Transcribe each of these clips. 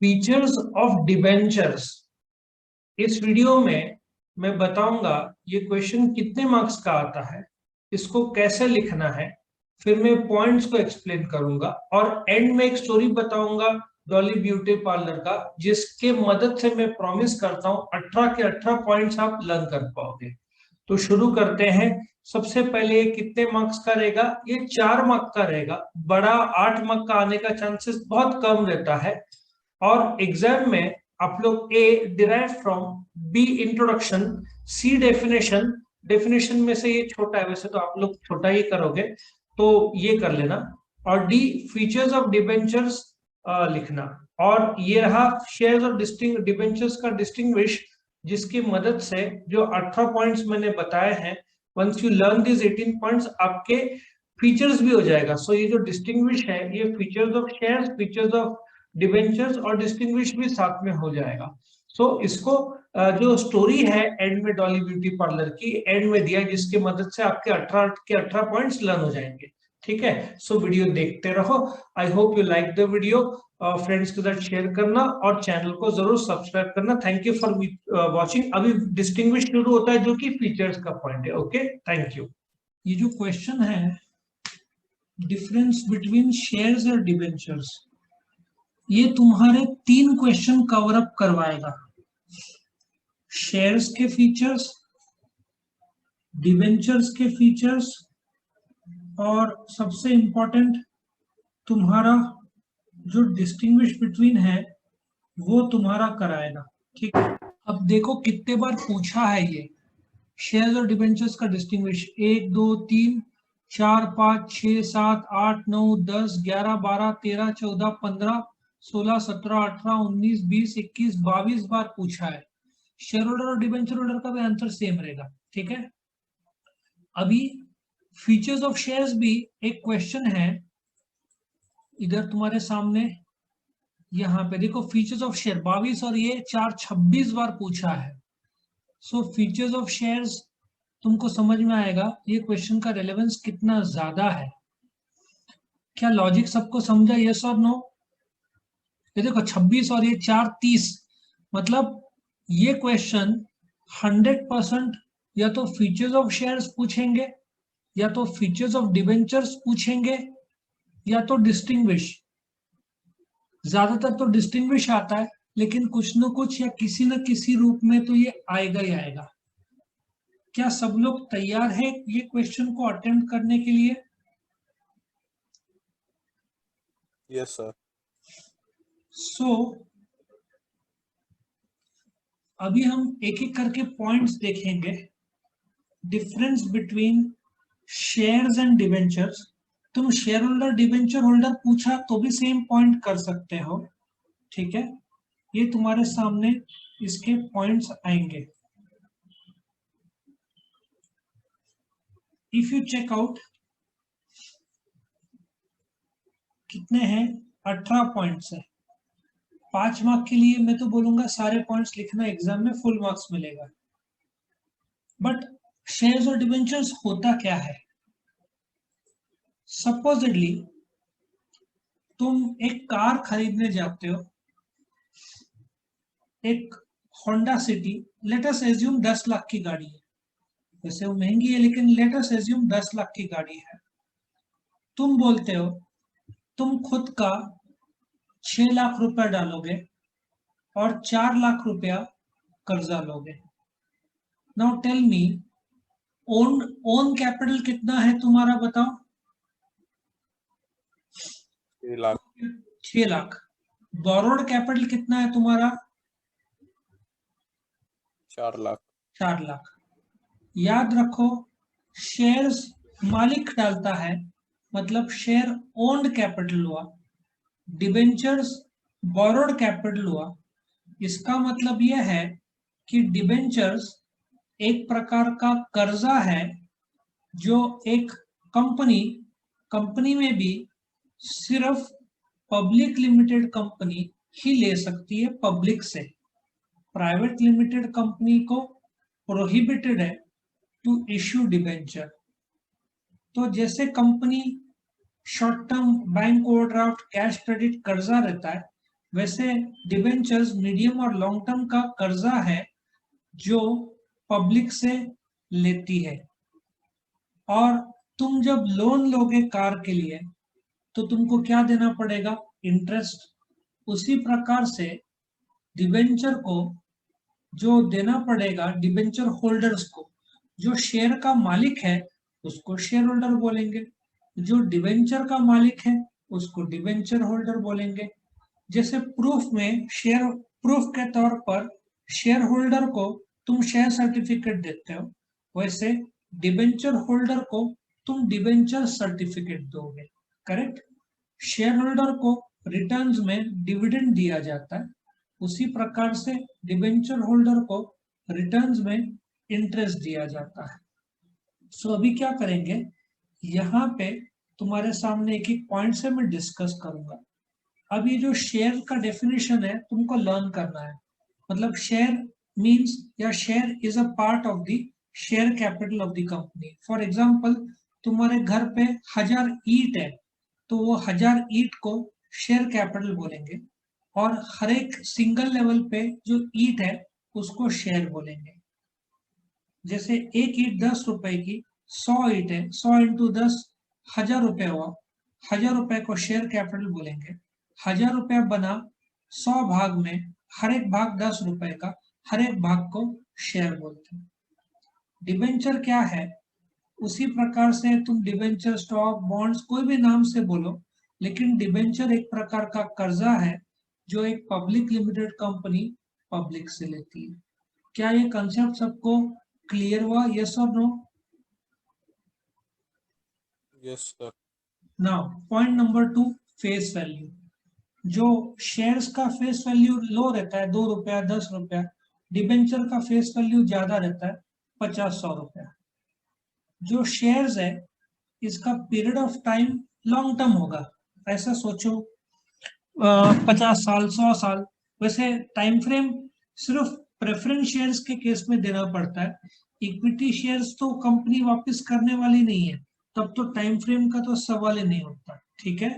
Features of debentures. इस video में मैं बताऊंगा ये क्वेश्चन कितने मार्क्स का आता है, इसको कैसे लिखना है, फिर मैं पॉइंट्स को एक्सप्लेन करूंगा और एंड में एक स्टोरी बताऊंगा डॉली ब्यूटी पार्लर का, जिसके मदद से मैं प्रॉमिस करता हूं 18 के 18 पॉइंट्स आप लर्न कर पाओगे। तो शुरू करते हैं। सबसे पहले ये कितने मार्क्स का रहेगा? ये 4 मार्क्स का रहेगा। बड़ा 8 मार्क्स का आने का चांसेस बहुत कम रहता है। और एग्जाम में आप लोग A derive from, B introduction, C definition, definition में से ये छोटा है, वैसे तो आप लोग छोटा ही करोगे तो ये कर लेना, और डी फीचर्स ऑफ डिबेंचर्स लिखना। और ये रहा शेयर्स ऑफ डिबेंचर्स का डिस्टिंग्विश, जिसकी मदद से जो 18 पॉइंट्स मैंने बताए हैं, once you learn this 18 points आपके फीचर्स भी हो जाएगा। सो ये जो डिस्टिंग्विश है ये features of shares, features of debentures और डिस्टिंग्विश भी साथ में हो जाएगा। सो इसको जो स्टोरी है एंड में डॉली ब्यूटी पार्लर की एंड में दिया, जिसकी मदद से आपके 18 के 18 पॉइंट्स लर्न हो जाएंगे। ठीक है, सो वीडियो देखते रहो। I hope you like the video. Friends के साथ शेयर करना और चैनल को जरूर सब्सक्राइब करना। Thank you for watching. अभी डिस्टिंग्विश शुरू होता है जो कि फीचर्स का पॉइंट है। Okay, thank you. ये जो क्वेश्चन है डिफरेंस बिटवीन शेयर्स और डिबेंचर्स, ये तुम्हारे 3 क्वेश्चन कवर अप करवाएगा। शेयर्स के फीचर्स, डिबेंचर्स के फीचर्स और सबसे इंपॉर्टेंट तुम्हारा जो डिस्टिंग्विश बिटवीन है वो तुम्हारा कराएगा। ठीक है, अब देखो कितने बार पूछा है ये शेयर्स और डिबेंचर्स का डिस्टिंग्विश। 1 2 3 4 5 6 7 8 9 10 11 12 13 14 15 16 17 18 19 20 21 22 बार पूछा है। शेयर होल्डर और डिबेंचर होल्डर का भी आंसर सेम रहेगा। ठीक है, अभी फीचर्स ऑफ शेयर्स भी एक क्वेश्चन है इधर तुम्हारे सामने। यहाँ पे देखो फीचर्स ऑफ शेयर 22 और ये 4 26 बार पूछा है। सो फीचर्स ऑफ शेयर्स तुमको समझ में आएगा ये क्वेश्चन का रेलेवेंस कितना ज्यादा है। क्या लॉजिक सबको समझा? यस और नो? ये देखो 26 और ये 4 30, मतलब ये क्वेश्चन 100% या तो फीचर्स ऑफ शेयर्स पूछेंगे, या तो फीचर्स ऑफ डिबेंचर्स पूछेंगे, या तो डिस्टिंग्विश। ज्यादातर तो डिस्टिंग्विश आता है, लेकिन कुछ न कुछ या किसी न किसी रूप में तो ये आएगा ही आएगा। क्या सब लोग तैयार हैं ये क्वेश्चन को अटेम्प्ट करने के लिए? Yes sir. सो अभी हम एक एक करके पॉइंट्स देखेंगे। Difference between shares and debentures. तुम शेयर होल्डर डिबेंचर होल्डर पूछा तो भी सेम पॉइंट कर सकते हो। ठीक है, ये तुम्हारे सामने इसके पॉइंट्स आएंगे। इफ यू चेक आउट कितने हैं, 18 पॉइंट्स है। 5 मार्क्स के लिए मैं तो बोलूंगा सारे पॉइंट्स लिखना, एग्जाम में फुल मार्क्स मिलेगा। बट शेयर्स और डिबेंचर्स होता क्या है? सपोजिटली तुम एक कार खरीदने जाते हो, एक Honda city, let us assume 10 lakh की गाड़ी है। वैसे वो महंगी है, लेकिन लेट अस एज्यूम 10 लाख की गाड़ी है। तुम बोलते हो तुम खुद का 6 लाख रुपया डालोगे और 4 लाख रुपया कर्जा लोगे। Now tell me, own capital कितना है तुम्हारा, बताओ? 6 लाख। 6 लाख। बोरोड कैपिटल कितना है तुम्हारा? 4 लाख। 4 लाख। याद रखो, शेयर्स मालिक डालता है, मतलब शेयर ओन्ड कैपिटल हुआ। डिबेंचर्स बोरोड कैपिटल हुआ। इसका मतलब यह है कि डिबेंचर्स एक प्रकार का कर्जा है जो एक कंपनी में भी सिर्फ पब्लिक लिमिटेड कंपनी ही ले सकती है पब्लिक से। प्राइवेट लिमिटेड कंपनी को प्रोहिबिटेड है टू इश्यू डिबेंचर। तो जैसे company short term bank overdraft, cash credit, कर्जा रहता है, वैसे डिबेंचर्स मीडियम और लॉन्ग टर्म का कर्जा है जो पब्लिक से लेती है। और तुम जब लोन लोगे कार के लिए तो तुमको क्या देना पड़ेगा? इंटरेस्ट। उसी प्रकार से डिबेंचर को जो देना पड़ेगा डिबेंचर होल्डर्स को, जो शेयर का मालिक है उसको शेयर होल्डर बोलेंगे, जो डिबेंचर का मालिक है उसको डिबेंचर होल्डर बोलेंगे। जैसे प्रूफ में शेयर प्रूफ के तौर पर शेयर होल्डर को तुम शेयर सर्टिफिकेट देते हो, वैसे डिबेंचर होल्डर को तुम डिबेंचर सर्टिफिकेट दोगे। करेक्ट। शेयर होल्डर को रिटर्न्स में डिविडेंड दिया जाता है, उसी प्रकार से डिबेंचर होल्डर को रिटर्न्स में इंटरेस्ट दिया जाता है। सो अभी क्या करेंगे, यहाँ पे तुम्हारे सामने एक एक पॉइंट से मैं डिस्कस करूंगा। अब ये जो शेयर का डेफिनेशन है तुमको लर्न करना है। मतलब शेयर मीन्स या share is a part of the share capital of the company. For example तुम्हारे घर पे 1000 ईंट है तो वो 1000 ईंट को शेयर कैपिटल बोलेंगे, और हर एक सिंगल लेवल पे जो ईंट है उसको शेयर बोलेंगे। जैसे एक ईंट 10 रुपए की, 100 ईंट है, 100 इंटू 10 1000 रुपए हुआ, 1000 रुपए को शेयर कैपिटल बोलेंगे। 1000 रुपया बना 100 भाग में, हर एक भाग 10 रुपए का, हर एक भाग को शेयर बोलते हैं। डिबेंचर क्या है? उसी प्रकार से तुम डिबेंचर, स्टॉक, बॉन्ड्स कोई भी नाम से बोलो, लेकिन डिबेंचर एक प्रकार का कर्जा है जो एक पब्लिक लिमिटेड कंपनी पब्लिक से लेती है। क्या ये कंसेप्ट सबको क्लियर हुआ? यस और no? Yes sir. Now point number 2, face value. जो शेयर्स का फेस वैल्यू लो रहता है, 2 रुपया, 10 रुपया, डिबेंचर का फेस वैल्यू ज्यादा रहता है, 50-100 रुपया। जो शेयर्स है इसका period of time long term होगा, ऐसा सोचो 50 साल, 100 साल। वैसे टाइम फ्रेम सिर्फ प्रेफरेंस शेयर्स के केस में देना पड़ता है, इक्विटी शेयर्स तो कंपनी वापस करने वाली नहीं है, तब तो टाइम फ्रेम का तो सवाल ही नहीं होता। ठीक है।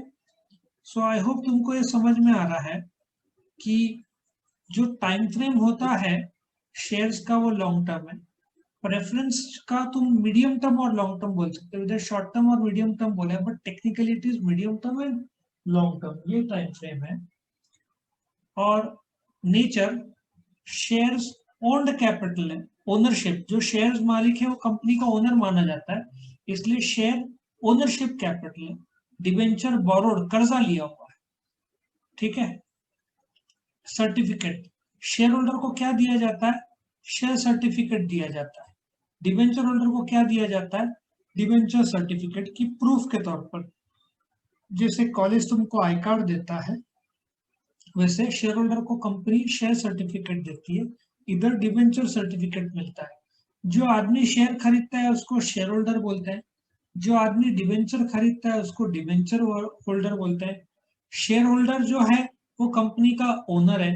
सो आई होप तुमको ये समझ में आ रहा है कि जो टाइम फ्रेम होता है शेयर्स का वो लॉन्ग टर्म है। प्रेफरेंस का तुम मीडियम टर्म और लॉन्ग टर्म बोल सकते हो, इधर शॉर्ट टर्म और मीडियम टर्म बोला है, but technically it is medium term and long term, ये टाइम फ्रेम है। और नेचर, शेयर्स ओन्ड कैपिटल है, ओनरशिप, जो शेयर्स मालिक है वो कंपनी का ओनर माना जाता है, इसलिए शेयर ओनरशिप कैपिटल है। डिबेंचर बोरोड, कर्जा लिया हुआ है। ठीक है। सर्टिफिकेट, शेयर होल्डर को क्या दिया जाता है? शेयर सर्टिफिकेट दिया जाता है। डिबेंचर होल्डर को क्या दिया जाता है? डिबेंचर सर्टिफिकेट की प्रूफ के तौर पर। जैसे कॉलेज तुमको आई कार्ड देता है, वैसे शेयर होल्डर को कंपनी शेयर सर्टिफिकेट देती है, इधर डिबेंचर सर्टिफिकेट मिलता है। जो आदमी शेयर खरीदता है उसको शेयर होल्डर बोलते हैं, जो आदमी डिबेंचर खरीदता है उसको डिबेंचर होल्डर बोलते हैं। शेयर होल्डर जो है वो कंपनी का ओनर है,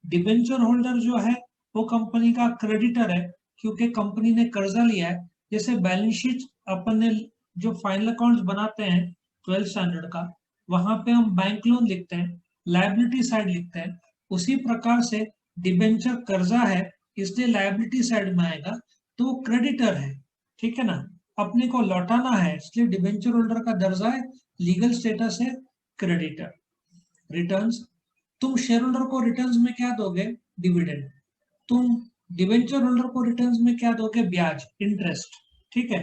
डिबेंचर होल्डर जो है वो कंपनी का क्रेडिटर है, क्योंकि कंपनी ने कर्जा लिया है। जैसे बैलेंस शीट अपन ने जो फाइनल अकाउंट्स बनाते हैं 12th स्टैंडर्ड का, वहां पे हम बैंक लोन लिखते हैं, लायबिलिटी साइड लिखते हैं, उसी प्रकार से डिबेंचर कर्जा है इसलिए लायबिलिटी साइड में आएगा, तो क्रेडिटर है। ठीक है ना, अपने को लौटाना है इसलिए डिबेंचर होल्डर का दर्जा है, लीगल स्टेटस है क्रेडिटर। रिटर्न्स, तुम शेयर होल्डर को रिटर्न्स में क्या दोगे? डिविडेंड। तुम डिबेंचर होल्डर को रिटर्न्स में क्या दोगे? ब्याज, इंटरेस्ट। ठीक है।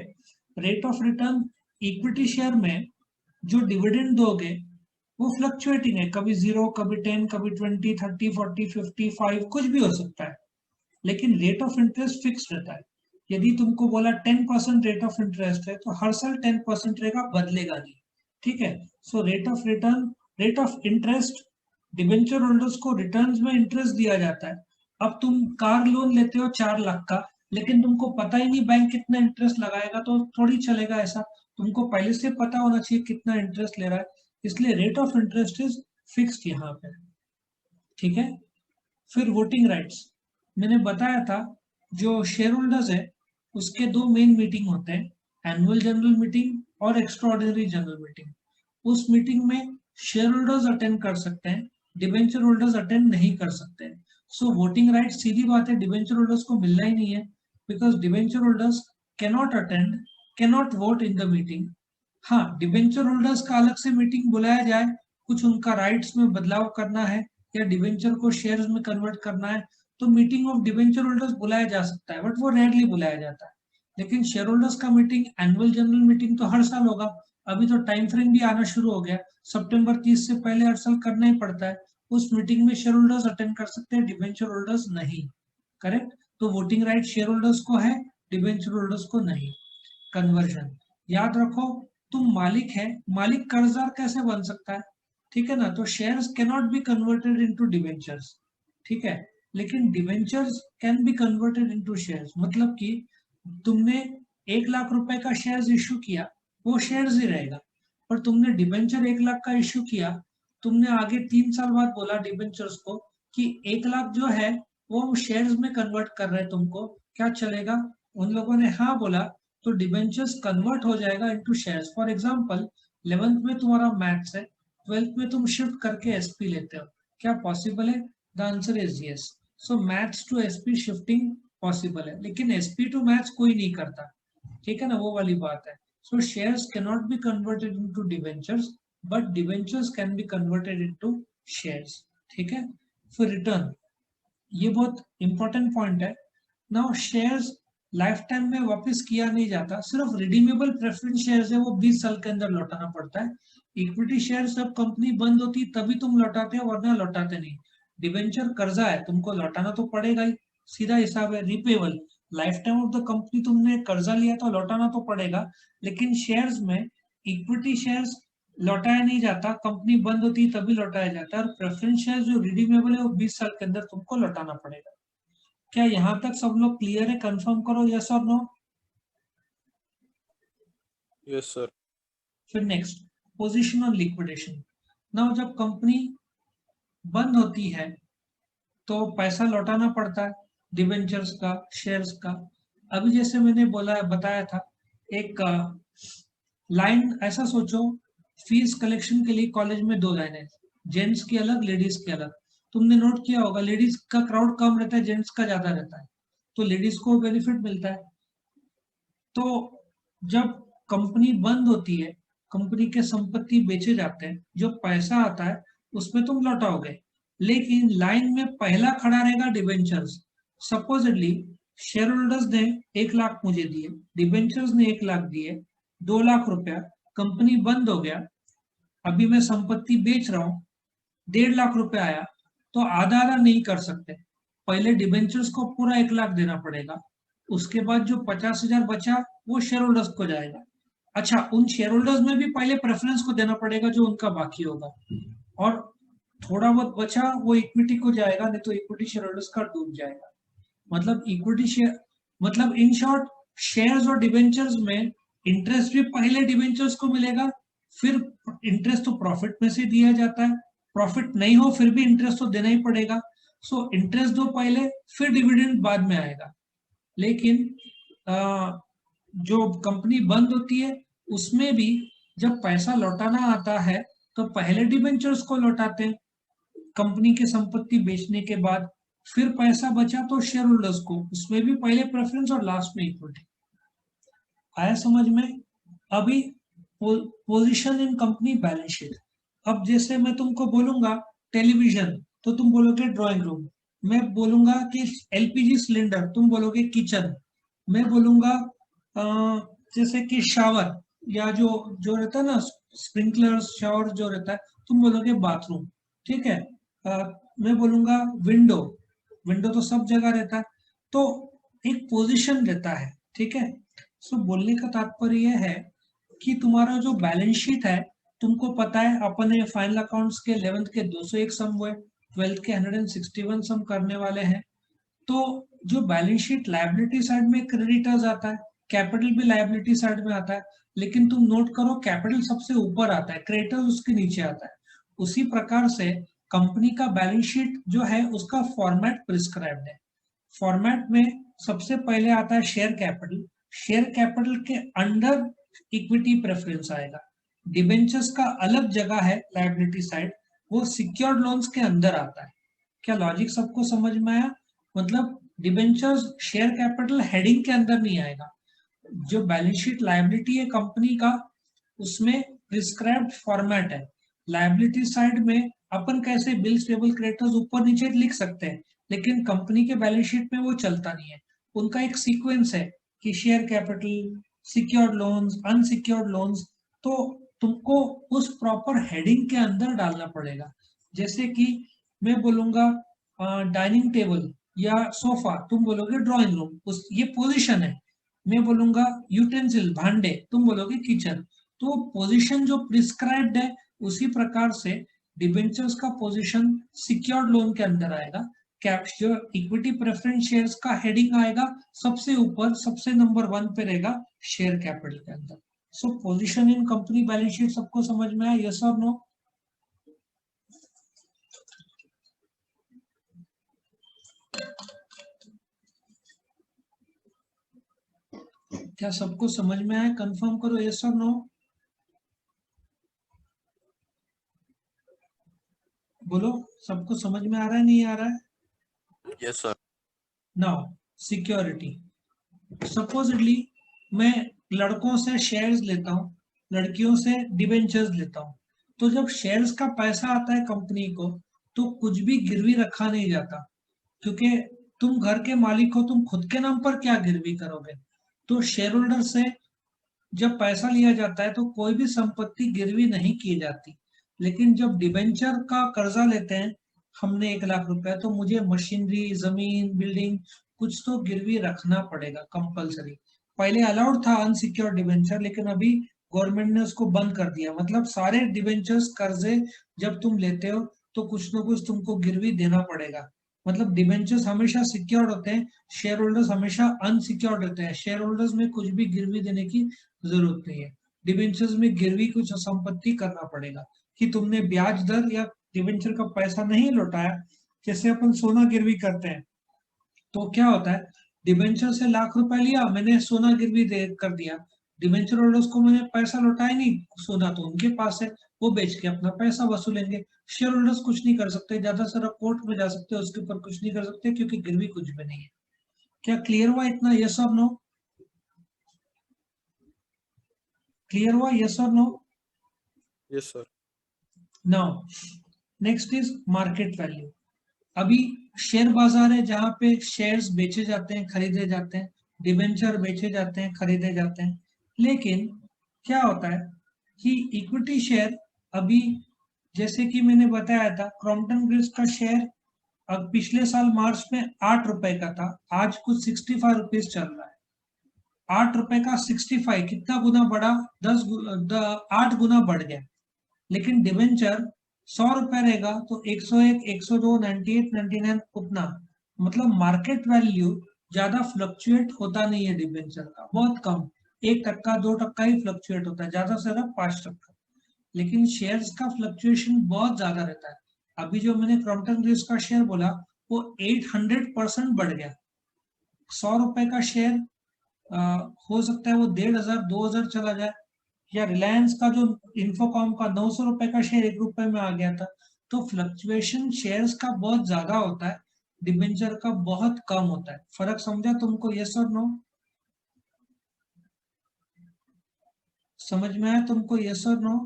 Rate of return, equity share में जो डिविडेंड दोगे वो फ्लक्चुएटिंग है, कभी 0, कभी 10, कभी 20, 30, 40, 55, कुछ भी हो सकता है, लेकिन रेट ऑफ इंटरेस्ट फिक्स रहता है। यदि तुमको बोला 10% रेट ऑफ इंटरेस्ट है तो हर साल 10% रहेगा, बदलेगा नहीं। ठीक है। So rate of return, rate of interest, debenture holders को रिटर्न्स में इंटरेस्ट दिया जाता है। अब तुम कार लोन लेते हो 4 लाख का, लेकिन तुमको पता ही नहीं बैंक कितना इंटरेस्ट लगाएगा, तो थोड़ी चलेगा ऐसा। तुमको पहले से पता होना चाहिए कितना इंटरेस्ट ले रहा है, इसलिए rate of interest is fixed यहाँ पे। ठीक है। फिर वोटिंग राइट्स, मैंने बताया था जो शेयर होल्डर्स है उसके 2 मेन मीटिंग होते हैं, एनुअल जनरल मीटिंग और एक्स्ट्राऑर्डिनरी जनरल मीटिंग। उस मीटिंग में शेयर होल्डर्स अटेंड कर सकते हैं, डिबेंचर होल्डर्स अटेंड नहीं कर सकते। सो वोटिंग राइट सीधी बात है डिबेंचर होल्डर्स को मिलना ही नहीं है, because debenture holders cannot attend, cannot vote in the meeting. हाँ, डिबेंचर होल्डर्स का अलग से मीटिंग बुलाया जाए, कुछ उनका राइट्स में बदलाव करना है या डिबेंचर को शेयर्स में कन्वर्ट करना है, तो मीटिंग ऑफ डिबेंचर होल्डर्स बुलाया जा सकता है, बट वो रेयरली बुलाया जाता है। लेकिन शेयर होल्डर्स का मीटिंग, एनुअल जनरल मीटिंग तो हर साल होगा। अभी तो टाइम फ्रेम भी आना शुरू हो गया, सितंबर 30 से पहले हर साल करना ही पड़ता है। उस मीटिंग में शेयर होल्डर्स अटेंड कर सकते हैं, डिबेंचर होल्डर्स नहीं। करेक्ट? तो वोटिंग राइट शेयर होल्डर्स को है, डिबेंचर होल्डर्स को नहीं। कन्वर्जन याद रखो, तुम मालिक है, मालिक कर्जदार कैसे बन सकता है? ठीक है ना? तो shares can not be converted into debentures, ठीक है, लेकिन debentures can be converted into shares. मतलब कि तुमने 1 लाख रुपए का शेयर्स इश्यू किया, वो शेयर्स ही रहेगा। पर तुमने डिबेंचर 1 लाख का इश्यू किया, तुमने आगे 3 साल बाद बोला डिबेंचर्स को कि 1 लाख जो है वो हम शेयर्स में कन्वर्ट कर रहे हैं, तुमको क्या चलेगा? उन लोगों ने हाँ बोला, तो डिबेंचर्स कन्वर्ट हो जाएगा into shares. For example 11th में तुम्हारा मैथ्स है, 12th में तुम शिफ्ट करके एसपी लेते हो, क्या पॉसिबल है? The answer is yes. So maths to SP shifting possible है, लेकिन एसपी टू मैथ्स कोई नहीं करता, ठीक है ना? वो वाली बात है। So shares can not be converted into debentures, but debentures can be converted into shares, ठीक है? फिर रिटर्न, ये बहुत इंपॉर्टेंट पॉइंट है। नाउ शेयर्स लाइफ टाइम में वापस किया नहीं जाता, सिर्फ रिडीमेबल प्रेफरेंस शेयर्स है वो 20 साल के अंदर लौटाना पड़ता है। इक्विटी शेयर जब कंपनी बंद होती तभी तुम लौटाते हो, वरना लौटाते नहीं। डिबेंचर कर्जा है, तुमको लौटाना तो पड़ेगा ही, सीधा हिसाब है, repayable. Life time of the company तुमने कर्जा लिया तो लौटाना तो पड़ेगा। लेकिन शेयर्स में, इक्विटी शेयर्स लौटाया नहीं जाता, कंपनी बंद होती तभी लौटाया जाता है। और प्रेफरेंस शेयर जो रिडीमेबल है वो 20 साल के अंदर तुमको लौटाना पड़ेगा। क्या यहाँ तक सब लोग क्लियर है? कंफर्म करो, यस और नो। Yes sir. फिर next, position on liquidation. Now जब कंपनी बंद होती है तो पैसा लौटाना पड़ता है, डिबेंचर्स का, शेयर्स का। अभी जैसे मैंने बोला, बताया था, एक लाइन ऐसा सोचो, फीस कलेक्शन के लिए कॉलेज में 2 लाइनें, जेंट्स की अलग, लेडीज की अलग। तुमने नोट किया होगा लेडीज का क्राउड कम रहता है, जेंट्स का ज्यादा रहता है, तो लेडीज को बेनिफिट मिलता है। तो जब कंपनी बंद होती है, कंपनी के संपत्ति बेचे जाते हैं, जो पैसा आता है उसमें तुम लौटाओगे, लेकिन लाइन में पहला खड़ा रहेगा डिबेंचर्स। सपोजिटली शेयर होल्डर्स ने 1 लाख मुझे दिए, डिबेंचर्स ने 1 लाख दिए, 2 लाख रुपया, कंपनी बंद हो गया, अभी मैं संपत्ति बेच रहा हूं, 1.5 लाख रुपया आया, तो आधा आधा नहीं कर सकते। पहले डिबेंचर्स को पूरा 1 लाख देना पड़ेगा, उसके बाद जो 50,000 बचा वो शेयर होल्डर्स को जाएगा। अच्छा, उन शेयर होल्डर्स में भी पहले प्रेफरेंस को देना पड़ेगा जो उनका बाकी होगा, और थोड़ा बहुत बचा वो इक्विटी को जाएगा, नहीं तो इक्विटी शेयर होल्डर्स का डूब जाएगा। मतलब इक्विटी शेयर, मतलब इन शॉर्ट, शेयर्स और डिबेंचर्स में इंटरेस्ट भी पहले डिबेंचर्स को मिलेगा, फिर इंटरेस्ट तो प्रॉफिट में से दिया जाता है, प्रॉफिट नहीं हो फिर भी इंटरेस्ट तो देना ही पड़ेगा। सो इंटरेस्ट दो पहले, फिर डिविडेंड बाद में आएगा। लेकिन जो कंपनी बंद होती है उसमें भी जब पैसा लौटाना आता है तो पहले डिबेंचर्स को लौटाते हैं कंपनी की संपत्ति बेचने के बाद, फिर पैसा बचा तो शेयर होल्डर्स को, उसमें भी पहले प्रेफरेंस और लास्ट में इक्विटी। आया समझ में? अभी position in company balance sheet. अब जैसे मैं तुमको बोलूंगा टेलीविजन तो तुम बोलोगे ड्राइंग रूम, मैं बोलूंगा कि एलपीजी सिलेंडर तुम बोलोगे किचन, मैं बोलूंगा जैसे कि शावर, या जो जो रहता है ना स्प्रिंकलर शावर जो रहता है, तुम बोलोगे बाथरूम, ठीक है? मैं बोलूंगा विंडो, विंडो तो सब जगह रहता है, तो एक पोजीशन रहता है, ठीक है? सो बोलने का तात्पर्य यह है कि तुम्हारा जो बैलेंस शीट है, तुमको पता है अपने फाइनल अकाउंट्स के 11th के 201 सम हुए, 12th के 161 सम करने वाले हैं। तो जो बैलेंस शीट लायबिलिटी साइड में क्रेडिटर्स आता है, कैपिटल भी लायबिलिटी साइड में आता है, लेकिन तुम नोट करो कैपिटल सबसे ऊपर आता है, क्रेडिटर्स उसके नीचे आता है। उसी प्रकार से कंपनी का बैलेंस शीट जो है उसका फॉर्मेट प्रिस्क्राइब्ड है। फॉर्मेट में सबसे पहले आता है शेयर कैपिटल, शेयर कैपिटल के अंडर इक्विटी प्रेफरेंस आएगा, डिबेंचर्स का अलग जगह है लायबिलिटी साइड, वो सिक्योर्ड लोन्स के अंदर आता है। क्या लॉजिक सबको समझ में आया? मतलब डिबेंचर्स शेयर कैपिटल हेडिंग के अंदर नहीं आएगा। जो बैलेंस शीट लायबिलिटी है कंपनी का, उसमें प्रिस्क्राइब्ड फॉर्मेट है। लायबिलिटी साइड में अपन कैसे बिल्स पेबल क्रेडिटर्स ऊपर नीचे लिख सकते हैं, लेकिन कंपनी के बैलेंस शीट में वो चलता नहीं है। उनका एक सीक्वेंस है कि share capital, secured loans, unsecured loans, तो तुमको उस प्रॉपर हेडिंग के अंदर डालना पड़ेगा। जैसे कि मैं बोलूंगा डाइनिंग टेबल या सोफा, तुम बोलोगे ड्राइंग रूम, उस ये पोजीशन है। मैं बोलूंगा यूटेंसिल, भांडे, तुम बोलोगे किचन। तो पोजीशन जो प्रिस्क्राइब्ड है, उसी प्रकार से डिबेंचर्स का पोजीशन सिक्योर्ड लोन के अंदर आएगा। कैश जो इक्विटी प्रेफरेंस शेयर्स का हेडिंग आएगा सबसे ऊपर, सबसे नंबर 1 पे रहेगा शेयर कैपिटल के अंदर। सो position in company balance sheet सबको समझ में आया? यस और नो? क्या सबको समझ में आया? कंफर्म करो, यस और नो? बोलो, सबको समझ में आ रहा है, नहीं आ रहा है? Yes, sir. Now security. Supposedly मैं लड़कों से शेयर्स लेता हूँ, लड़कियों से डिबेंचर्स लेता हूँ। तो जब शेयर्स का पैसा आता है कंपनी को, तो कुछ भी गिरवी रखा नहीं जाता, क्योंकि तुम घर के मालिक हो, तुम खुद के नाम पर क्या गिरवी करोगे? तो शेयर होल्डर से जब पैसा लिया जाता है तो कोई भी संपत्ति गिरवी नहीं की जाती। लेकिन जब डिबेंचर का कर्जा लेते हैं हमने 1 लाख रुपए, तो मुझे मशीनरी, जमीन, बिल्डिंग, कुछ तो गिरवी रखना पड़ेगा कंपलसरी। पहले अलाउड था अनसिक्योर्ड डिबेंचर, लेकिन अभी गवर्नमेंट ने उसको बंद कर दिया। मतलब सारे डिबेंचर्स, कर्जे जब तुम लेते हो तो कुछ ना कुछ तुमको गिरवी देना पड़ेगा। मतलब डिबेंचर्स हमेशा सिक्योर्ड होते हैं, शेयर होल्डर्स हमेशा अनसिक्योर्ड होते हैं। शेयर होल्डर्स में कुछ भी गिरवी देने की जरूरत नहीं है। डिबेंचर्स में गिरवी कुछ संपत्ति करना पड़ेगा कि तुमने ब्याज दर या डिबेंचर का पैसा नहीं लौटाया। जैसे अपन सोना गिरवी करते हैं, तो क्या होता है, डिबेंचर से 1 लाख रुपए लिया मैंने, सोना गिरवी दे कर दिया, डिबेंचर होल्डर्स को मैंने पैसा लौटाया नहीं, सोना तो उनके पास है, वो बेच के अपना पैसा वसूलेंगे। शेयर होल्डर्स कुछ नहीं कर सकते, ज्यादा से कोर्ट में जा सकते हैं, उसके ऊपर कुछ नहीं कर सकते क्योंकि गिरवी कुछ भी नहीं है। क्या क्लियर हुआ इतना? यस और नो? क्लियर हुआ? यस और no? Yes, sir. Now next is market value. अभी शेयर बाजार है जहां पे शेयर्स बेचे जाते हैं, खरीदे जाते हैं, डिबेंचर बेचे जाते हैं, खरीदे जाते हैं। लेकिन क्या होता है कि इक्विटी शेयर, अभी जैसे कि मैंने बताया था, क्रॉम्पटन ग्रीव्स का शेयर अब पिछले साल मार्च में 8 रुपए का था, आज कुछ 65 रुपीज चल रहा है। 8 रुपए का 65 कितना गुना बढ़ा? 8 गुना बढ़ गया। लेकिन डिबेंचर 100 रुपए रहेगा तो 101, 102, 98, 99 उतना। मतलब मार्केट वैल्यू ज्यादा फ्लक्चुएट होता नहीं है डिबेंचर का, बहुत कम, 1%, 2% ही फ्लक्चुएट होता है, ज्यादा से ज्यादा 5%। लेकिन शेयर्स का फ्लक्चुएशन बहुत ज्यादा रहता है। अभी जो मैंने क्रॉम्पटन ग्रीव्स का शेयर बोला, वो 800% बढ़ गया। 100 रुपए का शेयर हो सकता है वो 1,500, 2,000 चला जाए। या रिलायंस का जो इन्फोकॉम का 900 रुपए का शेयर 1 रुपए में आ गया था। तो फ्लक्चुएशन शेयर्स का बहुत ज्यादा होता है, डिबेंचर का बहुत कम होता है। फर्क समझा तुमको? यस और नो? समझ में आया तुमको? यस और नो?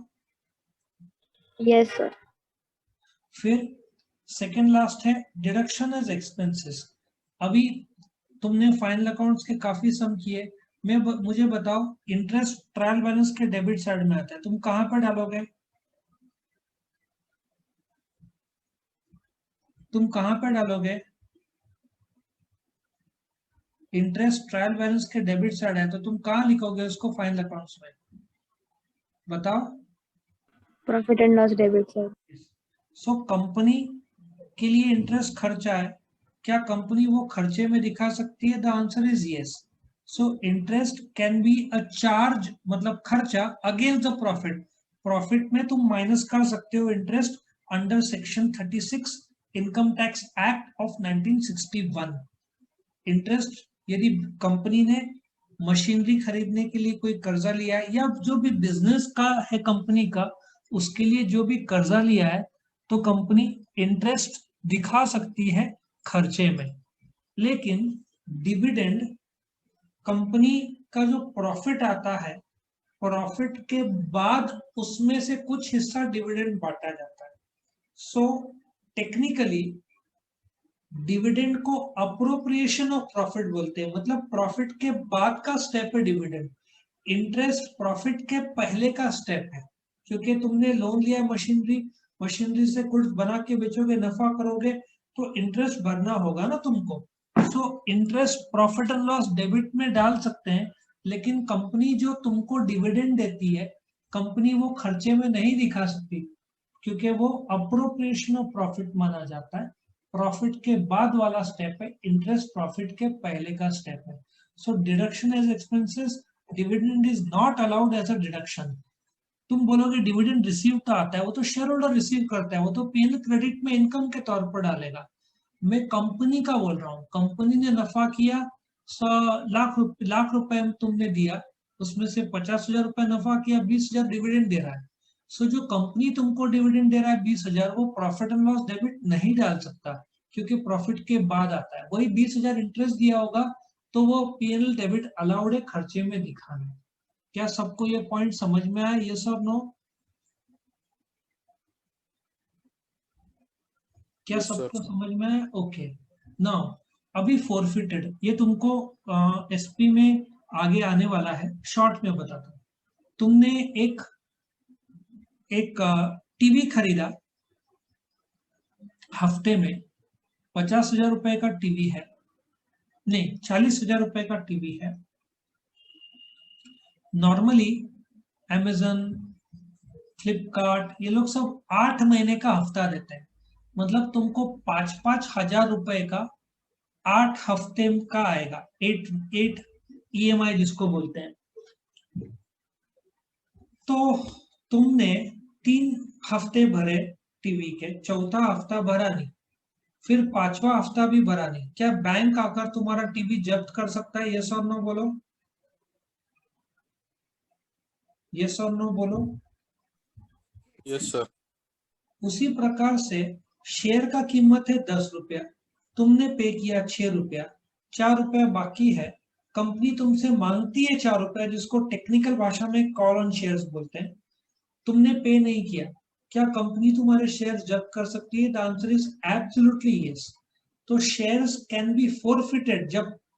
Yes, sir. फिर सेकेंड लास्ट है डिडक्शन एज एक्सपेंसेस। अभी तुमने फाइनल अकाउंट्स के काफी सम किए, मुझे बताओ, इंटरेस्ट ट्रायल बैलेंस के डेबिट साइड में आता है, तुम कहां पर डालोगे? तुम कहां पर डालोगे? इंटरेस्ट ट्रायल बैलेंस के डेबिट साइड है, तो तुम कहां लिखोगे उसको फाइनल अकाउंट्स में? बताओ। Profit and loss debit, sir. So company के लिए इंटरेस्ट खर्चा है, क्या कंपनी वो खर्चे में दिखा सकती है? The answer is yes. So interest can be a charge, मतलब खर्चा अगेंस्ट द प्रॉफिट। प्रॉफिट में तुम माइनस कर सकते हो interest under section 36 income tax act of 1961। Interest यदि कंपनी ने मशीनरी खरीदने के लिए कोई कर्जा लिया है, या जो भी बिजनेस का है कंपनी का, उसके लिए जो भी कर्जा लिया है, तो कंपनी इंटरेस्ट दिखा सकती है खर्चे में, लेकिन डिविडेंड कंपनी का जो प्रॉफिट आता है, प्रॉफिट के बाद उसमें से कुछ हिस्सा डिविडेंड बांटा जाता है। सो टेक्निकली डिविडेंड को अप्रोप्रिएशन ऑफ प्रॉफिट बोलते हैं, मतलब प्रॉफिट के बाद का स्टेप है डिविडेंड। इंटरेस्ट प्रॉफिट के पहले का स्टेप है, क्योंकि तुमने लोन लिया मशीनरी से गुड्स बना के बेचोगे, नफा करोगे, तो इंटरेस्ट भरना होगा ना तुमको। So interest profit and loss debit में डाल सकते हैं, लेकिन कंपनी जो तुमको डिविडेंड देती है, कंपनी वो खर्चे में नहीं दिखा सकती, क्योंकि वो अप्रोप्रिएशन ऑफ प्रॉफिट माना जाता है। प्रॉफिट के बाद वाला स्टेप है, इंटरेस्ट प्रॉफिट के पहले का स्टेप है। So deduction as expenses, dividend is not allowed as a deduction. तुम बोलोगे डिविडेंड रिसीव तो आता है, वो तो शेयर होल्डर रिसीव करता है, वो तो पीएनएल क्रेडिट में इनकम के तौर पर डालेगा। मैं कंपनी का बोल रहा हूँ, कंपनी ने नफा किया, 100 लाख रुपए तुमने दिया, उसमें से 50,000 रुपए नफा किया, 20,000 डिविडेंड दे रहा है। सो जो कंपनी तुमको डिविडेंड दे रहा है 20,000, वो प्रॉफिट एंड लॉस डेबिट नहीं डाल सकता, क्योंकि प्रॉफिट के बाद आता है। वही 20,000 इंटरेस्ट दिया होगा तो वो पीएनएल डेबिट अलाउड है खर्चे में दिखाना। क्या सबको ये पॉइंट समझ में आया? यस और नो? क्या Yes, sir. सबको समझ में आया? ओके। नाउ अभी फॉरफिटेड, ये तुमको एसपी में आगे आने वाला है, शॉर्ट में बताता हूँ। तुमने एक टीवी खरीदा, हफ्ते में 50,000 रुपए का टीवी है, नहीं 40,000 रुपए का टीवी है। नॉर्मली अमेजन, फ्लिपकार्ट, ये लोग सब 8 महीने का हफ्ता देते हैं, मतलब तुमको 5-5 हजार रुपए का 8 हफ्ते का आएगा, 8 EMI जिसको बोलते हैं। तो तुमने 3 हफ्ते भरे टीवी के, चौथा हफ्ता भरा नहीं, फिर 5वां हफ्ता भी भरा नहीं, क्या बैंक आकर तुम्हारा टीवी जब्त कर सकता है? यस और नो बोलो, यस और नो बोलो। Yes, sir. उसी प्रकार से शेयर का कीमत है 10 रुपया, तुमने पे किया 6 रुपया, 4 रुपया बाकी है, कंपनी तुमसे मांगती है 4 रुपया, जिसको टेक्निकल भाषा में कॉल ऑन शेयर्स बोलते हैं, तुमने पे नहीं किया, क्या कंपनी तुम्हारे शेयर्स जब्त कर सकती है? The answer is absolutely yes. तो शेयर्स कैन बी फॉरफिटेड,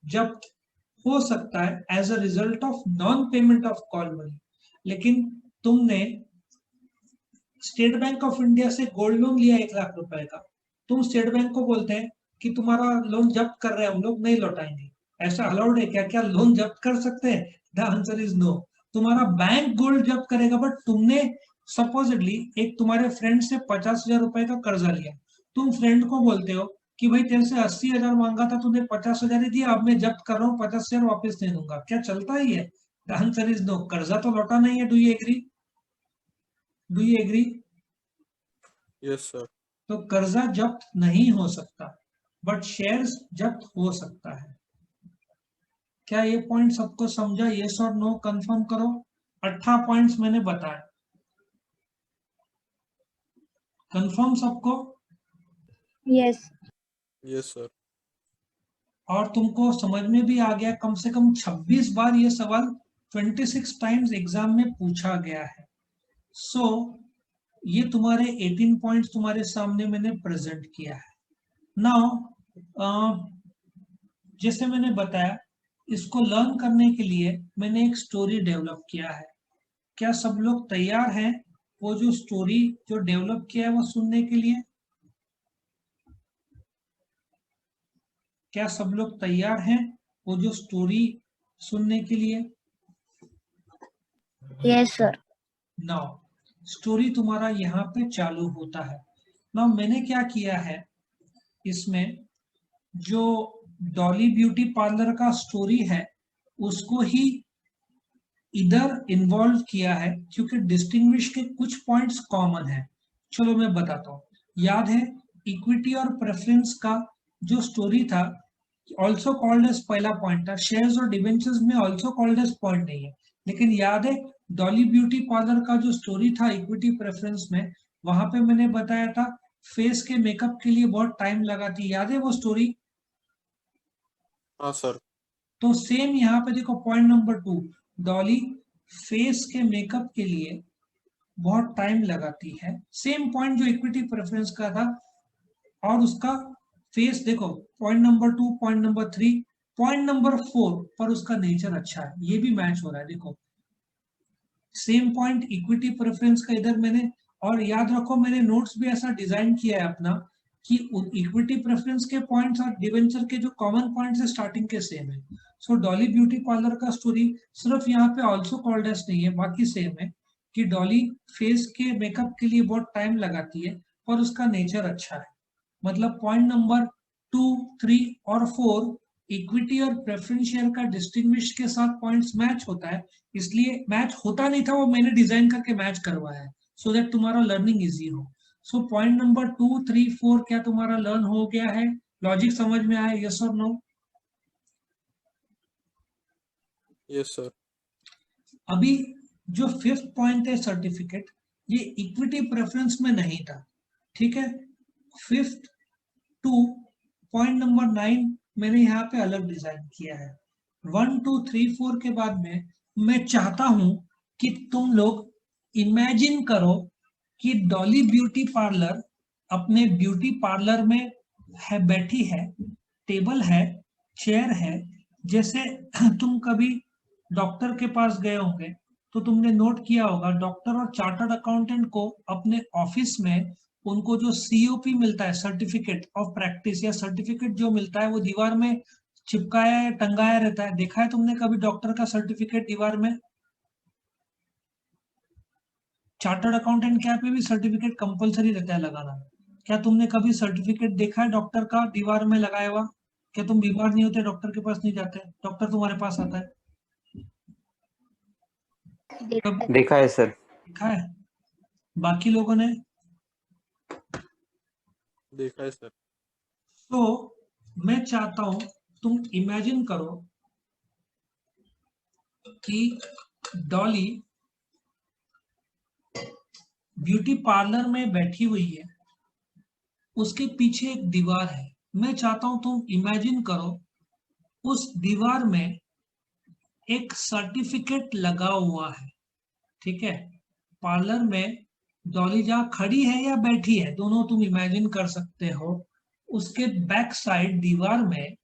जब्त हो सकता है as a result of non payment of call money. लेकिन तुमने स्टेट बैंक ऑफ इंडिया से गोल्ड लोन लिया 1 लाख रुपए का, तुम स्टेट बैंक को बोलते हैं कि तुम्हारा लोन जब्त कर रहे हैं, हम लोग नहीं लौटाएंगे, ऐसा अलाउड है क्या? क्या लोन जब्त कर सकते हैं? The answer is no. तुम्हारा बैंक गोल्ड जब्त करेगा, बट तुमने सपोजिटली एक तुम्हारे फ्रेंड से 50,000 रुपए का कर्जा लिया, तुम फ्रेंड को बोलते हो कि भाई तेरे से 80,000 मांगा था, तूने 50,000 ही दिया, अब मैं जब्त कर रहा हूँ, 50,000 वापस नहीं दूंगा, क्या चलता ही है? द आंसर इज नो, कर्जा तो लौटा नहीं है। Do you agree? Do you agree? Yes, sir. तो कर्जा जब्त नहीं हो सकता, बट शेयर्स जब्त हो सकता है। क्या ये पॉइंट सबको समझा? यस और नो कंफर्म करो। 18 पॉइंट्स मैंने बताया, कंफर्म सबको? Yes. Yes, sir. और तुमको समझ में भी आ गया, कम से कम 26 बार ये सवाल 26 टाइम्स एग्जाम में पूछा गया है। सो ये तुम्हारे 18 पॉइंट्स तुम्हारे सामने मैंने प्रेजेंट किया है। नाउ जैसे मैंने बताया, इसको लर्न करने के लिए मैंने एक स्टोरी डेवलप किया है। क्या सब लोग तैयार हैं वो जो स्टोरी जो डेवलप किया है वो सुनने के लिए? क्या सब लोग तैयार हैं वो जो स्टोरी सुनने के लिए? Yes, sir. नाउ स्टोरी तुम्हारा यहाँ पे चालू होता है। नाउ मैंने क्या किया है, इसमें जो डॉली ब्यूटी पार्लर का स्टोरी है उसको ही इधर इन्वॉल्व किया है, क्योंकि डिस्टिंग्विश के कुछ पॉइंट्स कॉमन है। चलो मैं बताता हूँ। याद है इक्विटी और प्रेफरेंस का जो स्टोरी था, ऑल्सो कॉल्ड एज पहला पॉइंट था, शेयर्स और डिवेंचर्स में ऑल्सो कॉल्ड एज पॉइंट नहीं है, लेकिन याद है डॉली ब्यूटी पार्लर का जो स्टोरी था इक्विटी प्रेफरेंस में, वहां पे मैंने बताया था फेस के मेकअप के लिए बहुत टाइम लगाती, याद है वो स्टोरी? हाँ सर। तो सेम यहाँ पे देखो पॉइंट नंबर 2, डॉली फेस के मेकअप के लिए बहुत टाइम लगाती है, सेम पॉइंट जो इक्विटी प्रेफरेंस का था, और उसका फेस देखो point number 2, point number 3, point number 4 पर उसका नेचर अच्छा है, ये भी मैच हो रहा है। देखो सेम पॉइंट इक्विटी प्रेफरेंस का इधर मैंने, और याद रखो मैंने नोट्स भी ऐसा डिजाइन किया है अपना कि इक्विटी प्रेफरेंस के पॉइंट्स और डिवेंचर के जो कॉमन पॉइंट्स है स्टार्टिंग के सेम है। सो डॉली ब्यूटी पार्लर का स्टोरी सिर्फ यहाँ पे ऑल्सो कॉल्ड एज नहीं है, बाकी सेम है कि डॉली फेस के मेकअप के लिए बहुत टाइम लगाती है पर उसका नेचर अच्छा है। मतलब पॉइंट नंबर 2, 3 और 4 इक्विटी और प्रेफरेंस शेयर का डिस्टिंग्विश के साथ पॉइंट्स मैच होता है, इसलिए मैच होता नहीं था वो मैंने डिजाइन करके मैच करवाया है सो दैट तुम्हारा लर्निंग इजी हो। सो पॉइंट नंबर 2, 3, 4 क्या तुम्हारा लर्न हो गया है? लॉजिक समझ में आया? यस और नो? Yes sir. अभी जो 5th पॉइंट है सर्टिफिकेट, ये इक्विटी प्रेफरेंस में नहीं था, ठीक है। 5th टू पॉइंट नंबर 9 मैंने यहाँ पे अलग डिजाइन किया है। 1, 2, 3, 4 के बाद में मैं चाहता हूं कि तुम लोग इमेजिन करो कि डॉली ब्यूटी पार्लर अपने ब्यूटी पार्लर में है, बैठी है, टेबल है, चेयर है। जैसे तुम कभी डॉक्टर के पास गए होंगे तो तुमने नोट किया होगा डॉक्टर और चार्टर्ड अकाउंटेंट को अपने ऑफिस में उनको जो सीओपी मिलता है, सर्टिफिकेट ऑफ प्रैक्टिस या सर्टिफिकेट जो मिलता है वो दीवार में चिपकाया या टंगाया रहता है। देखा है तुमने कभी डॉक्टर का सर्टिफिकेट दीवार में? चार्टर्ड अकाउंटेंट के यहाँ पे भी सर्टिफिकेट कंपलसरी रहता है लगाना। क्या तुमने कभी सर्टिफिकेट देखा है डॉक्टर का दीवार में लगाया हुआ? क्या तुम बीमार नहीं होते डॉक्टर के पास नहीं जाते, डॉक्टर तुम्हारे पास आता है? कब देखा है सर। देखा है? बाकी लोगों ने? देखा है सर। तो मैं चाहता हूं तुम इमेजिन करो कि डॉली ब्यूटी पार्लर में बैठी हुई है, उसके पीछे एक दीवार है। मैं चाहता हूं तुम इमेजिन करो उस दीवार में एक सर्टिफिकेट लगा हुआ है, ठीक है। पार्लर में डॉली जहां खड़ी है या बैठी है दोनों तुम इमेजिन कर सकते हो, उसके बैक साइड दीवार में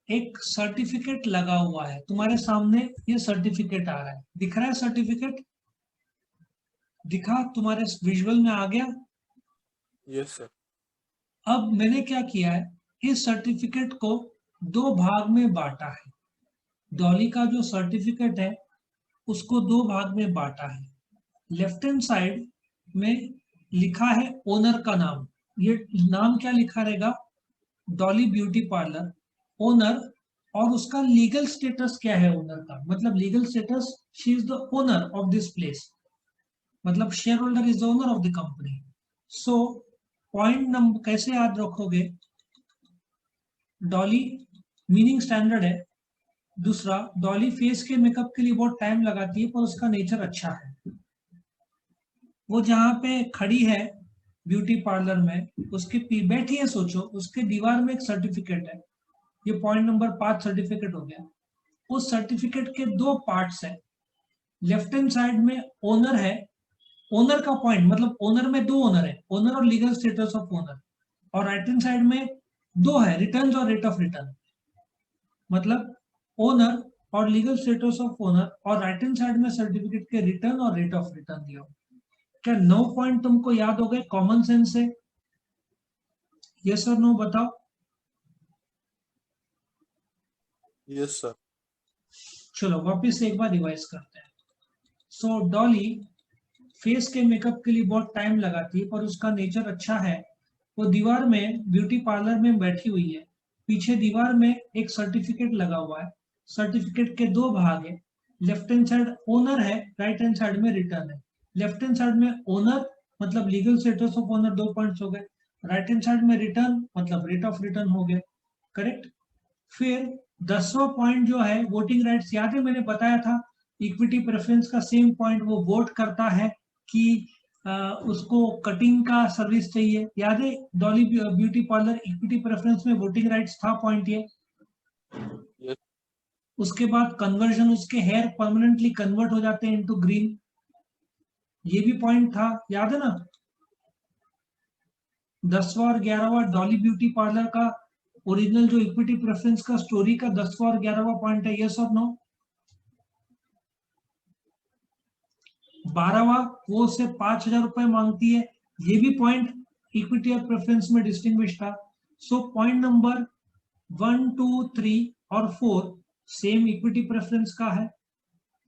एक सर्टिफिकेट लगा हुआ है। तुम्हारे सामने ये सर्टिफिकेट आ रहा है, दिख रहा है सर्टिफिकेट? दिखा तुम्हारे विजुअल में आ गया? Yes sir. अब मैंने क्या किया है, इस सर्टिफिकेट को दो भाग में बांटा है। डॉली का जो सर्टिफिकेट है उसको दो भाग में बांटा है। लेफ्ट हैंड साइड में लिखा है ओनर का नाम। ये नाम क्या लिखा रहेगा? Dolly beauty parlour owner. और उसका लीगल स्टेटस क्या है ओनर का? मतलब legal status, she is the owner of this place, मतलब share holder is the owner of the company. So point number कैसे याद रखोगे? डॉली मीनिंग स्टैंडर्ड है। दूसरा, डॉली फेस के मेकअप के लिए बहुत टाइम लगाती है पर उसका नेचर अच्छा है। वो जहां पे खड़ी है ब्यूटी पार्लर में, उसके बैठी है, सोचो उसके दीवार में एक सर्टिफिकेट है। ये पॉइंट नंबर 5 सर्टिफिकेट हो गया। उस सर्टिफिकेट के दो पार्ट्स है। लेफ्ट हैंड साइड में ओनर है, ओनर का पॉइंट मतलब ओनर में दो ओनर है, ओनर और लीगल स्टेटस ऑफ ओनर। और राइट हैंड साइड में दो है, रिटर्न और रेट ऑफ रिटर्न, मतलब ओनर और लीगल स्टेटस ऑफ ओनर, और राइट हैंड साइड में सर्टिफिकेट के रिटर्न और रेट ऑफ रिटर्न दिया। क्या 9 पॉइंट तुमको याद हो गए कॉमन सेंस से? यस और नो बताओ। Yes sir. चलो वापस से एक बार रिवाइज करते हैं। सो डॉली फेस के मेकअप के लिए बहुत टाइम लगाती है पर उसका नेचर अच्छा है। वो दीवार में ब्यूटी पार्लर में बैठी हुई है, पीछे दीवार में एक सर्टिफिकेट लगा हुआ है। सर्टिफिकेट के दो भाग है, लेफ्ट हैंड साइड ओनर है, राइट हैंड साइड में रिटर्न है। लेफ्ट हैंड साइड में ओनर मतलब legal status of owner 2 points हो गए, राइट हैंड साइड में रिटर्न मतलब रेट ऑफ रिटर्न हो गया, करेक्ट। फिर 10वां पॉइंट जो है वोटिंग राइट्स, याद है मैंने बताया था इक्विटी प्रेफरेंस का सेम पॉइंट, वो वोट करता है कि उसको कटिंग का सर्विस चाहिए, याद है Dolly beauty parlour equity preference में वोटिंग राइट्स था, पॉइंट ये। Yes. उसके बाद कन्वर्जन, उसके हेयर परमानेंटली कन्वर्ट हो जाते हैं इनटू ग्रीन, ये भी पॉइंट था, याद है ना। 10वां और 11वां डॉली ब्यूटी पार्लर का ओरिजिनल जो इक्विटी प्रेफरेंस का स्टोरी का 10वां और 11वां पॉइंट है, यस और नो। 12वां वो उससे 5,000 रुपए मांगती है, ये भी पॉइंट इक्विटी और प्रेफरेंस में डिस्टिंग्विश था। सो पॉइंट नंबर 1, 2, 3 और 4 सेम इक्विटी प्रेफरेंस का है।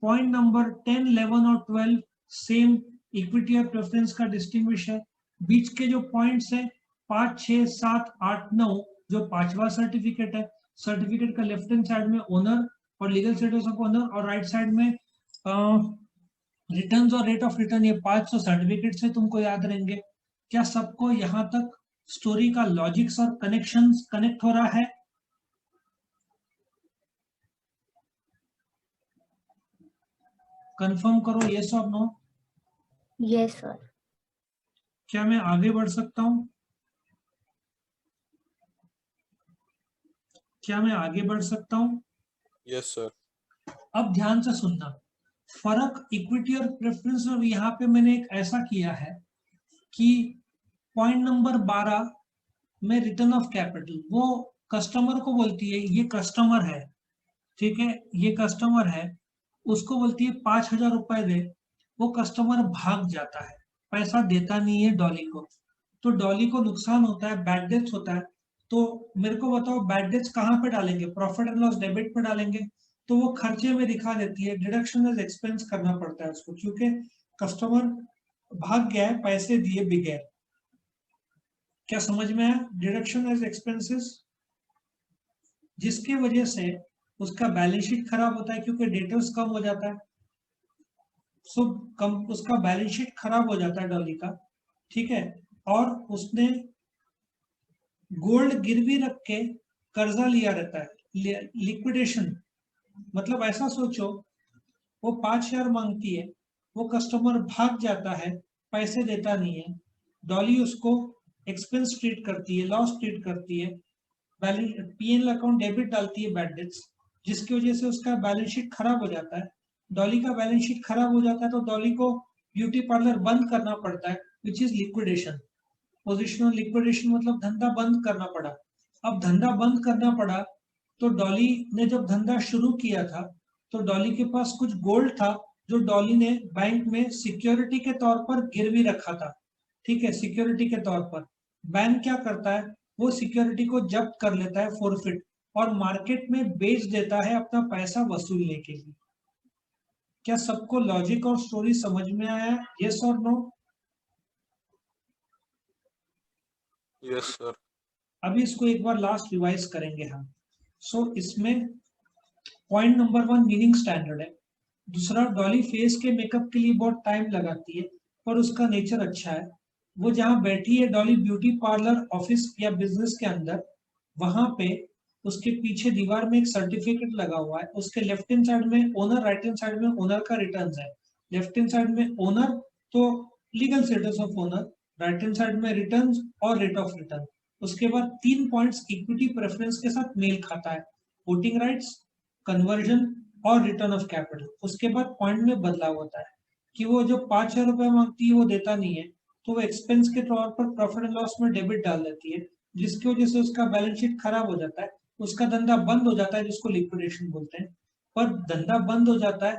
पॉइंट नंबर 10, 11 और 12 सेम इक्विटी और प्रेफरेंस का डिस्टिंग्विश है। बीच के जो पॉइंट्स है 5, 6, 7, 8, 9 जो 5वां सर्टिफिकेट है, सर्टिफिकेट का लेफ्ट हैंड साइड में ओनर और लीगल स्टेटस ऑफ ओनर, और राइट साइड में रिटर्न्स और रेट ऑफ रिटर्न, ये 500 सर्टिफिकेट से तुमको याद रहेंगे। क्या सबको यहां तक स्टोरी का लॉजिक्स और कनेक्शंस कनेक्ट हो रहा है? कंफर्म करो, यस और नो। Yes, sir. क्या मैं आगे बढ़ सकता हूं? क्या मैं आगे बढ़ सकता हूं? Yes, sir. अब ध्यान से सुनना, फर्क इक्विटी और प्रेफरेंस, और यहाँ पे मैंने एक ऐसा किया है कि पॉइंट नंबर 12 में रिटर्न ऑफ कैपिटल, वो कस्टमर को बोलती है, ये कस्टमर है, ठीक है, ये कस्टमर है, उसको बोलती है 5,000 रुपए दे, वो कस्टमर भाग जाता है, पैसा देता नहीं है डॉली को, तो डॉली को नुकसान होता है, बैड डेट्स होता है। तो मेरे को बताओ बैड डेट्स कहाँ पे डालेंगे? प्रॉफिट एंड लॉस डेबिट पे डालेंगे, तो वो खर्चे में दिखा देती है, डिडक्शन एज एक्सपेंस करना पड़ता है उसको, क्योंकि कस्टमर भाग गया है पैसे दिए बगैर। क्या समझ में आया? डिडक्शन एज एक्सपेंसेस, जिसकी वजह से उसका बैलेंस शीट खराब होता है, क्योंकि डेटर्स कम हो जाता है, सो कम उसका बैलेंस शीट खराब हो जाता है डॉली का, ठीक है। और उसने गोल्ड गिरवी रख के कर्जा लिया रहता है, लिक्विडेशन, मतलब ऐसा सोचो, वो 5,000 मांगती है, वो कस्टमर भाग जाता है, पैसे देता नहीं है, डॉली उसको एक्सपेंस ट्रीट करती है, लॉस ट्रीट करती है, बैलेंस पीएनएल अकाउंट डेबिट डालती है बैड डेट्स, जिसकी वजह से उसका बैलेंस शीट खराब हो जाता है। डॉली का बैलेंस शीट खराब हो जाता है तो डॉली को ब्यूटी पार्लर बंद करना पड़ता है, which is liquidation. Positional liquidation मतलब धंधा बंद करना पड़ा। अब धंधा बंद करना पड़ा तो डॉली ने जब धंधा शुरू किया था तो डॉली के पास कुछ गोल्ड था जो डॉली ने बैंक में सिक्योरिटी के तौर पर गिरवी रखा था, ठीक है, सिक्योरिटी के तौर पर। बैंक क्या करता है, वो सिक्योरिटी को जब्त कर लेता है फोरफिट, और मार्केट में बेच देता है अपना पैसा वसूलने के लिए। क्या सबको लॉजिक और स्टोरी समझ में आया? यस और नो? Yes, sir. अभी इसको एक बार लास्ट रिवाइज करेंगे हम। सो इसमें पॉइंट नंबर 1 मीनिंग स्टैंडर्ड है। दूसरा, डॉली फेस के मेकअप के लिए बहुत टाइम लगाती है पर उसका नेचर अच्छा है। वो जहाँ बैठी है डॉली ब्यूटी पार्लर ऑफिस या बिजनेस के अंदर, वहां पे उसके पीछे दीवार में एक सर्टिफिकेट लगा हुआ है, उसके लेफ्ट हैंड साइड में ओनर, राइट हैंड साइड में ओनर का रिटर्न है। लेफ्ट हैंड साइड में ओनर तो legal status of owner, right hand side में रिटर्न और रेट ऑफ रिटर्न। उसके बाद 3 पॉइंट्स इक्विटी प्रेफरेंस के साथ मेल खाता है, वोटिंग राइट्स, कन्वर्जन और रिटर्न ऑफ कैपिटल। उसके बाद पॉइंट में बदलाव होता है कि वो जो 5,000 रुपए मांगती है वो देता नहीं है, तो वो एक्सपेंस के तौर पर प्रॉफिट एंड लॉस में डेबिट डाल देती है, जिसकी वजह से उसका बैलेंस शीट खराब हो जाता है, उसका धंधा बंद हो जाता है, जिसको लिक्विडेशन बोलते हैं। पर धंधा बंद हो जाता है,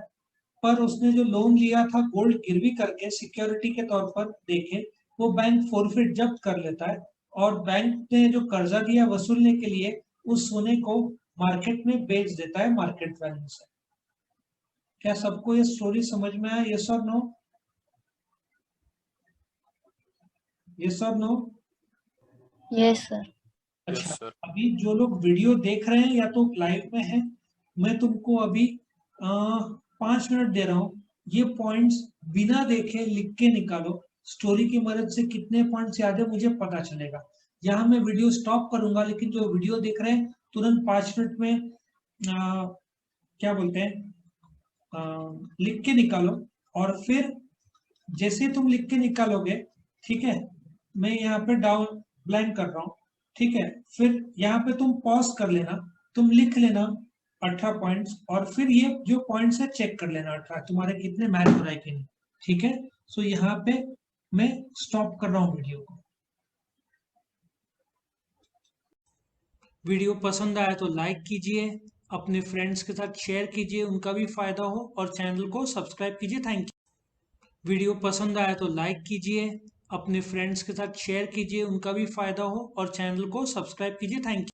पर उसने जो लोन लिया था गोल्ड गिरवी करके सिक्योरिटी के तौर पर देके, वो बैंक फोरफिट जब्त कर लेता है, और बैंक ने जो कर्जा दिया वसूलने के लिए उस सोने को मार्केट में बेच देता है मार्केट वैल्यू से। क्या सबको ये स्टोरी समझ में आया? यस और नो? यस और नो? Yes, sir. Yes, अच्छा, sir. अभी जो लोग वीडियो देख रहे हैं या तो लाइव में हैं, मैं तुमको अभी 5 मिनट दे रहा हूँ, ये पॉइंट्स बिना देखे लिख के निकालो, स्टोरी की मदद से कितने पॉइंट्स याद है मुझे पता चलेगा। यहाँ मैं वीडियो स्टॉप करूंगा, लेकिन जो वीडियो देख रहे हैं तुरंत 5 मिनट में क्या बोलते हैं लिख के निकालो, और फिर जैसे ही तुम लिख के निकालोगे, ठीक है, मैं यहाँ पे डाउन ब्लैंक कर रहा हूँ, ठीक है, फिर यहाँ पे तुम पॉज कर लेना, तुम लिख लेना 18 पॉइंट्स, और फिर ये जो पॉइंट्स है चेक कर लेना 18 तुम्हारे कितने मैच हो रहा है कि नहीं, ठीक है। सो यहाँ पे मैं स्टॉप कर रहा हूँ वीडियो को। वीडियो पसंद आया तो लाइक कीजिए, अपने फ्रेंड्स के साथ शेयर कीजिए, उनका भी फायदा हो, और चैनल को सब्सक्राइब कीजिए। Thank you. वीडियो पसंद आया तो लाइक कीजिए, अपने फ्रेंड्स के साथ शेयर कीजिए, उनका भी फायदा हो, और चैनल को सब्सक्राइब कीजिए। Thank you.